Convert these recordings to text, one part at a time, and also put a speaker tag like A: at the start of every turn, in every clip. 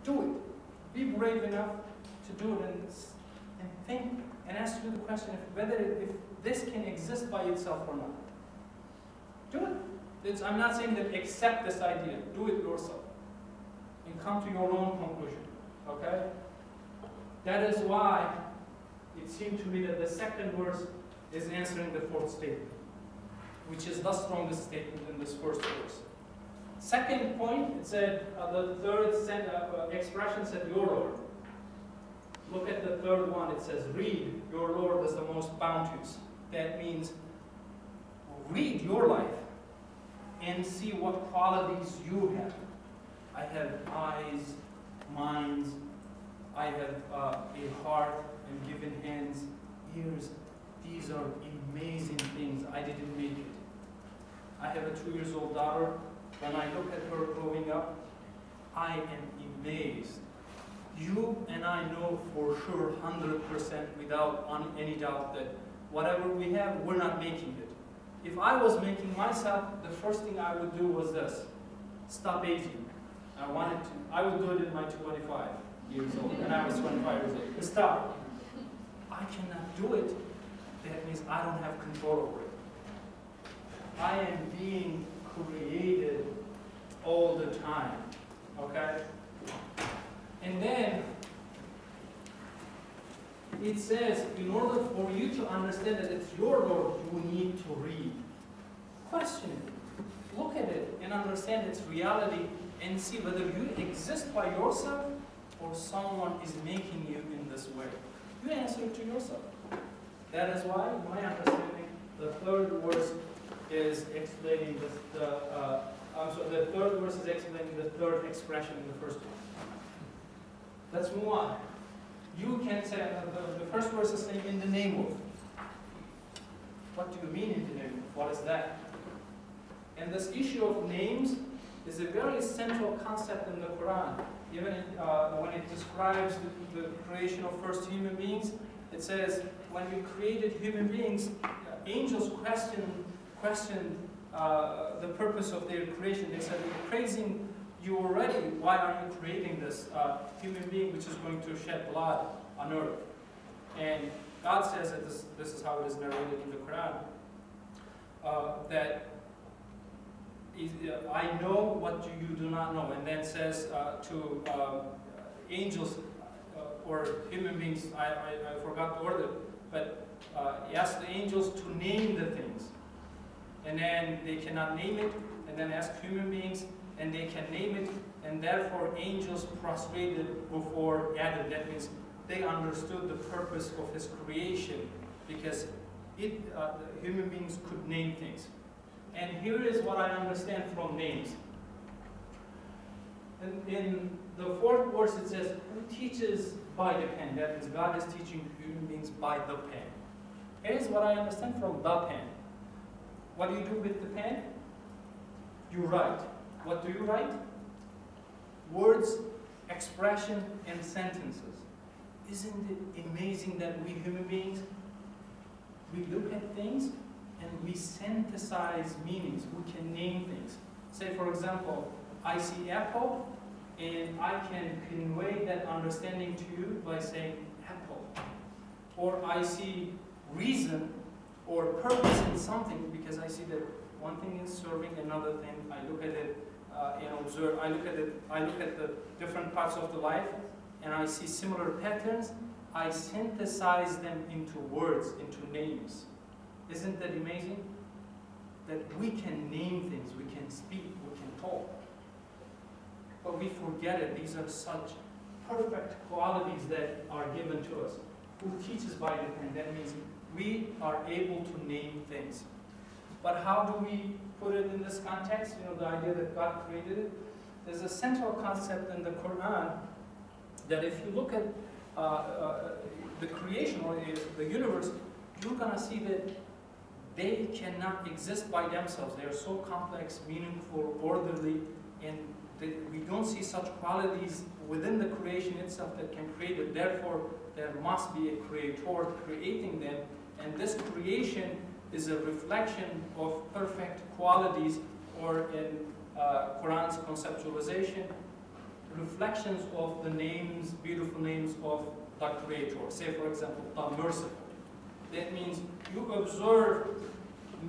A: Do it. Be brave enough to do it and think and ask you the question if this can exist by itself or not. Do it. I'm not saying that accept this idea. Do it yourself. And come to your own conclusion. Okay? That is why it seemed to me that the second verse is answering the fourth statement, which is the strongest statement in this first verse. Second point, it said, the third expression said, your Lord. Look at the third one, it says, read, your Lord is the most bounteous. That means, read your life and see what qualities you have. I have eyes, minds, I have a heart and given hands, ears. These are amazing things. I didn't make it. I have a 2-year-old daughter. When I look at her growing up, I am amazed. You and I know for sure 100% without any doubt that whatever we have, we're not making it. If I was making myself, the first thing I would do was this: stop aging. I would do it in my 25 years old, and I was 25 years old. Stop. I cannot do it. That means I don't have control over it. I am being created all the time. Okay? And then it says, in order for you to understand that it's your Lord, you need to read. Question it. Look at it and understand its reality and see whether you exist by yourself or someone is making you in this way. You answer it to yourself. That is why, in my understanding, the third verse is explaining the third verse is explaining the third expression in the first one. Let's move on. You can say, the first verse is saying, in the name of. What do you mean in the name of? What is that? And this issue of names is a very central concept in the Quran. Even when it describes the creation of first human beings, it says, when we created human beings, angels questioned the purpose of their creation. They said, we're praising you already. Why are you creating this human being which is going to shed blood on earth? And God says that this is how it is narrated in the Quran, that I know what you do not know. And then says to angels or human beings, I forgot the order, but he asked the angels to name the things. And then they cannot name it, and then ask human beings, and they can name it, and therefore angels prostrated before Adam. That means they understood the purpose of his creation, because human beings could name things. And here is what I understand from names. In the fourth verse it says, who teaches by the pen? That means God is teaching human beings by the pen. Here's what I understand from the pen. What do you do with the pen? You write. What do you write? Words, expression, and sentences. Isn't it amazing that we human beings, we look at things and we synthesize meanings. We can name things. Say, for example, I see apple, and I can convey that understanding to you by saying apple. Or I see reason or purpose in something because I see that one thing is serving another thing. I look at it and observe. I look at the different parts of the life, and I see similar patterns. I synthesize them into words, into names. Isn't that amazing? That we can name things, we can speak, we can talk. But we forget it. These are such perfect qualities that are given to us. Who teaches by the pen? That means we are able to name things. But how do we put it in this context? You know, the idea that God created it. There's a central concept in the Quran that if you look at the creation or the universe, you're going to see that they cannot exist by themselves. They are so complex, meaningful, orderly, and we don't see such qualities within the creation itself that can create it. Therefore, there must be a creator creating them, and this creation is a reflection of perfect qualities, or in Quran's conceptualization, reflections of the names, beautiful names of the Creator. Say, for example, the merciful. That means you observe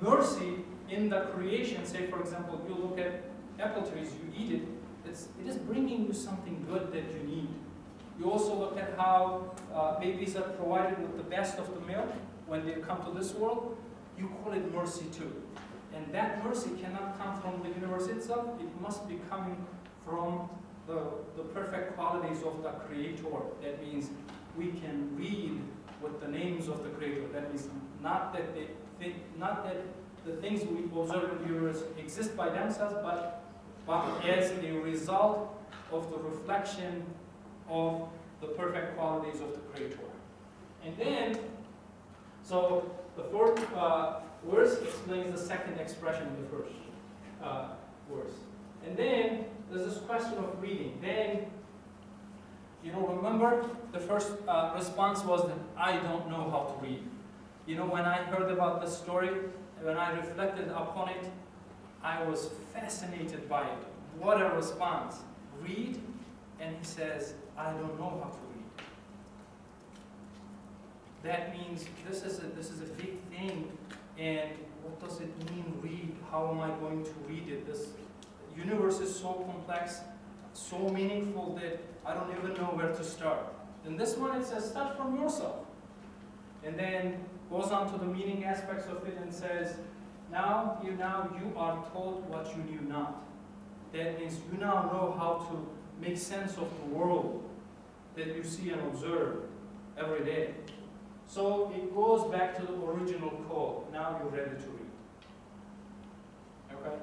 A: mercy in the creation. Say, for example, you look at apple trees, you eat it, it is bringing you something good that you need. You also look at how babies are provided with the best of the milk when they come to this world. You call it mercy too. And that mercy cannot come from the universe itself. It must be coming from the perfect qualities of the Creator. That means we can read with the names of the Creator. That means not that the things we observe in the universe exist by themselves, but as a result of the reflection of the perfect qualities of the Creator. And then, so the fourth verse explains the second expression of the first verse. And then there's this question of reading. Then, remember the first response was that I don't know how to read. When I heard about this story, when I reflected upon it, I was fascinated by it. What a response. Read, and he says, I don't know how to read. That means this is a big thing. And what does it mean, read? How am I going to read it? This universe is so complex, so meaningful that I don't even know where to start. In this one it says, start from yourself. And then goes on to the meaning aspects of it and says, now you are told what you knew not. That means you now know how to make sense of the world that you see and observe every day. So it goes back to the original call. Now you're ready to read. Okay?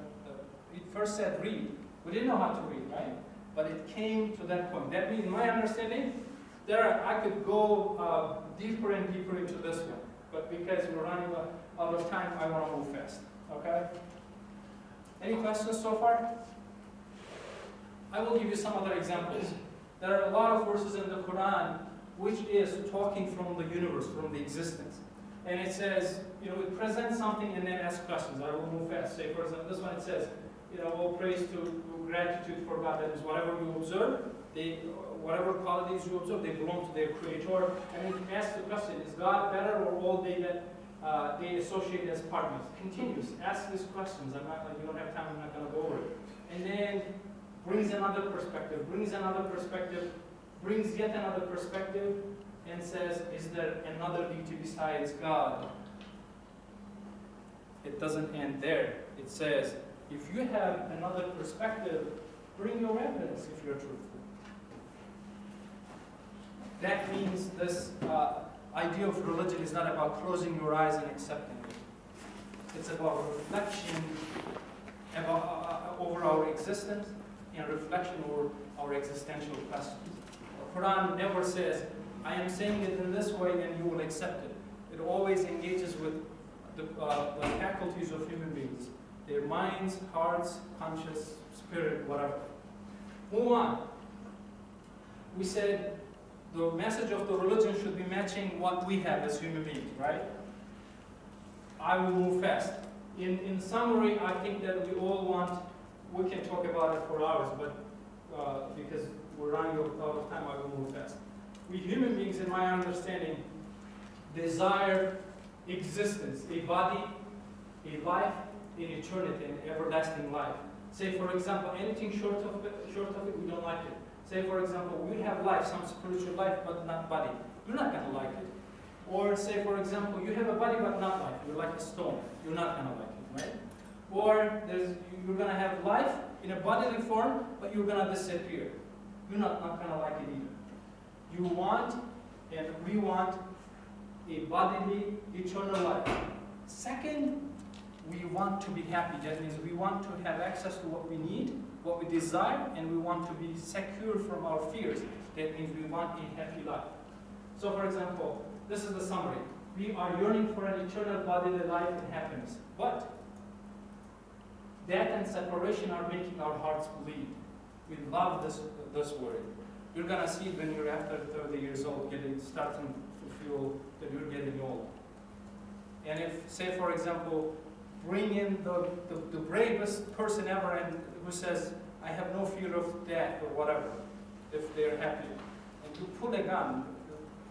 A: It first said read. We didn't know how to read, right? But it came to that point. That means, in my understanding, I could go deeper and deeper into this one. But because we're running out of time, I want to move fast. Okay? Any questions so far? I will give you some other examples. There are a lot of verses in the Quran which is talking from the universe, from the existence. And it says, it presents something and then asks questions. I will move fast. Say, for example, this one it says, all praise to gratitude for God. That is, whatever you observe, whatever qualities you observe, they belong to their Creator. And it asks the question, is God better or all they that they associate as partners? Continues. Ask these questions. You don't have time, I'm not going to go over it. And then brings another perspective, brings yet another perspective, and says, is there another deity besides God? It doesn't end there. It says, if you have another perspective, bring your evidence if you're truthful. That means this idea of religion is not about closing your eyes and accepting it. It's about reflection over our existence and reflection over our existential questions. The Quran never says, I am saying it in this way and you will accept it. It always engages with the faculties of human beings, their minds, hearts, conscious, spirit, whatever. Move on. We said the message of the religion should be matching what we have as human beings, right? I will move fast. In summary, I think that we all want, we can talk about it for hours, but because we're running out of time, I will move fast. We human beings, in my understanding, desire existence, a body, a life, in eternity, an everlasting life. Say, for example, anything short of it, we don't like it. Say, for example, we have life, some spiritual life, but not body. You're not going to like it. Or say, for example, you have a body, but not life. You're like a stone. You're not going to like it, right? Or you're going to have life in a bodily form, but you're going to disappear. You're not going to like it either. You want, and we want, a bodily, eternal life. Second, we want to be happy. That means we want to have access to what we need, what we desire, and we want to be secure from our fears. That means we want a happy life. So, for example, this is the summary. We are yearning for an eternal bodily life and happiness. But death and separation are making our hearts bleed. We love this word. You're going to see it when you're after 30 years old, starting to feel that you're getting old. And if, say, for example, bring in the bravest person ever and who says, I have no fear of death or whatever. if they're happy. And you pull a gun,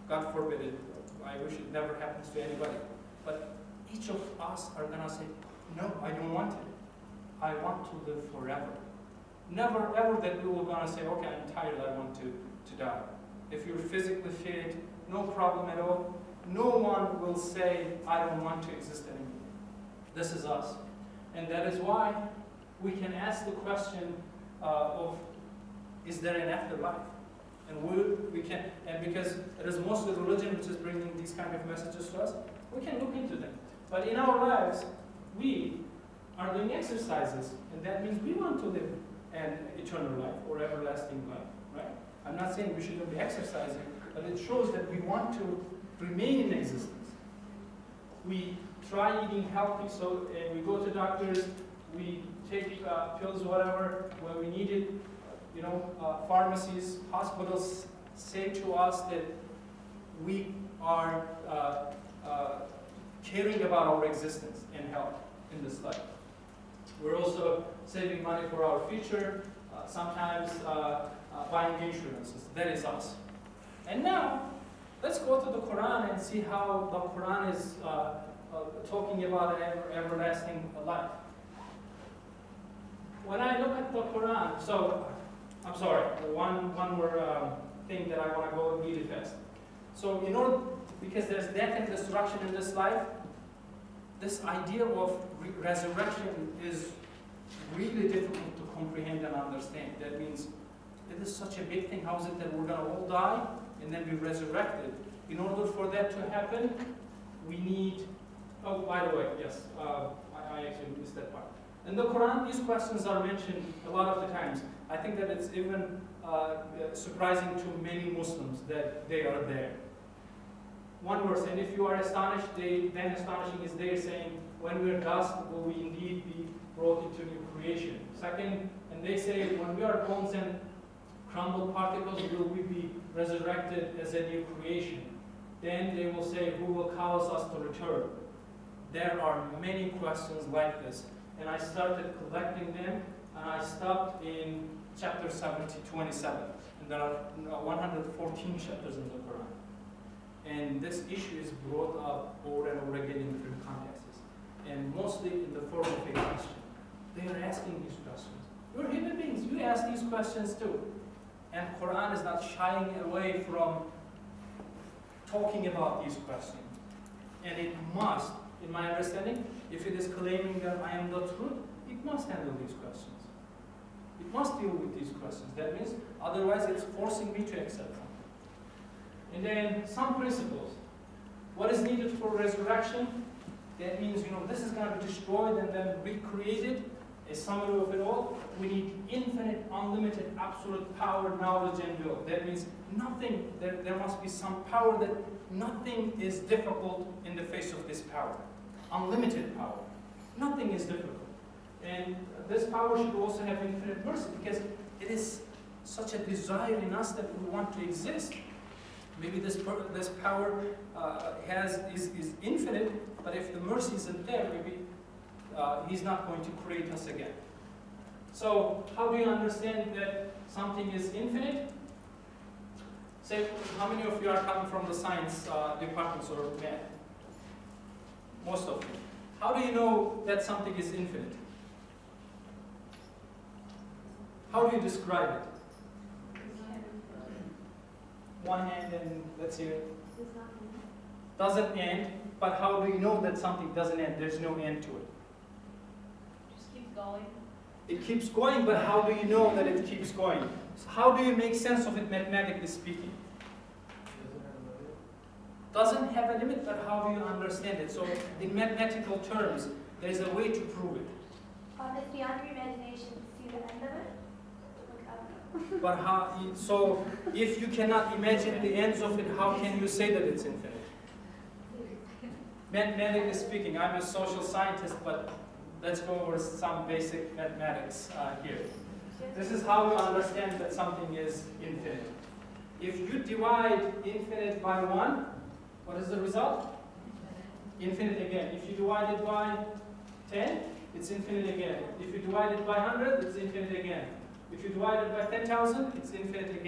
A: God forbid it, I wish it never happens to anybody. But each of us are going to say, no, I don't want it. I want to live forever. Never ever that we will going to say, okay, I'm tired, I want to die. If you're physically fit, no problem at all. No one will say, I don't want to exist anymore. This is us. And that is why we can ask the question of, is there an afterlife? And we can, and because it is mostly religion which is bringing these kind of messages to us, we can look into them. But in our lives, we are doing exercises, and that means we want to live an eternal life or everlasting life, right? I'm not saying we shouldn't be exercising, but it shows that we want to remain in existence. We try eating healthy, so we go to doctors, we take pills, whatever, where we need it. You know, pharmacies, hospitals say to us that we are caring about our existence and health in this life. We're also saving money for our future, sometimes buying insurances. That is us. And now, let's go to the Quran and see how the Quran is talking about an everlasting life. When I look at the Quran, so, I'm sorry, one more thing that I want to go really fast. So, you know, because there's death and destruction in this life, this idea of resurrection is really difficult to comprehend and understand. That means it is such a big thing. How is it that we're going to all die and then be resurrected? In order for that to happen, we need, oh, by the way, yes, I actually missed that part. In the Quran, these questions are mentioned a lot of the times. I think that it's even surprising to many Muslims that they are there. One verse, and if you are astonished, then astonishing is there, saying, when we are dust, will we indeed be brought into new creation? Second, and they say, when we are bones and crumbled particles, will we be resurrected as a new creation? Then they will say, who will cause us to return? There are many questions like this. And I started collecting them, and I stopped in chapter 27. And there are 114 chapters in the Quran. And this issue is brought up over and over again in different contexts. And mostly in the form of a question. They are asking these questions. We're human beings, you ask these questions too. And Quran is not shying away from talking about these questions. And it must, in my understanding, if it is claiming that I am the truth, it must handle these questions. It must deal with these questions. That means, otherwise it's forcing me to accept them. And then some principles. What is needed for resurrection? That means, you know, this is going to be destroyed and then recreated. A summary of it all. We need infinite, unlimited, absolute power, knowledge, and will. That means nothing, there must be some power that nothing is difficult in the face of this power. Unlimited power. Nothing is difficult. And this power should also have infinite mercy, because it is such a desire in us that we want to exist. Maybe this power is infinite, but if the mercy isn't there, maybe he's not going to create us again. So how do you understand that something is infinite? Say, how many of you are coming from the science departments or math? Most of you. How do you know that something is infinite? How do you describe it? One hand and let's hear it. Doesn't end, but how do you know that something doesn't end? There's no end to it.
B: Just keeps going.
A: It keeps going, but how do you know that it keeps going? So how do you make sense of it mathematically speaking? Doesn't have a limit, but how do you understand it? So in mathematical terms, there's a way to prove it.
C: It's beyond your imagination to see the end of it.
A: But how, so if you cannot imagine the ends of it, how can you say that it's infinite? Mathematically speaking, I'm a social scientist, but let's go over some basic mathematics here. This is how we understand that something is infinite. If you divide infinite by 1, what is the result? Infinite again. If you divide it by 10, it's infinite again. If you divide it by 100, it's infinite again. If you divide it by 10,000, it's infinite again.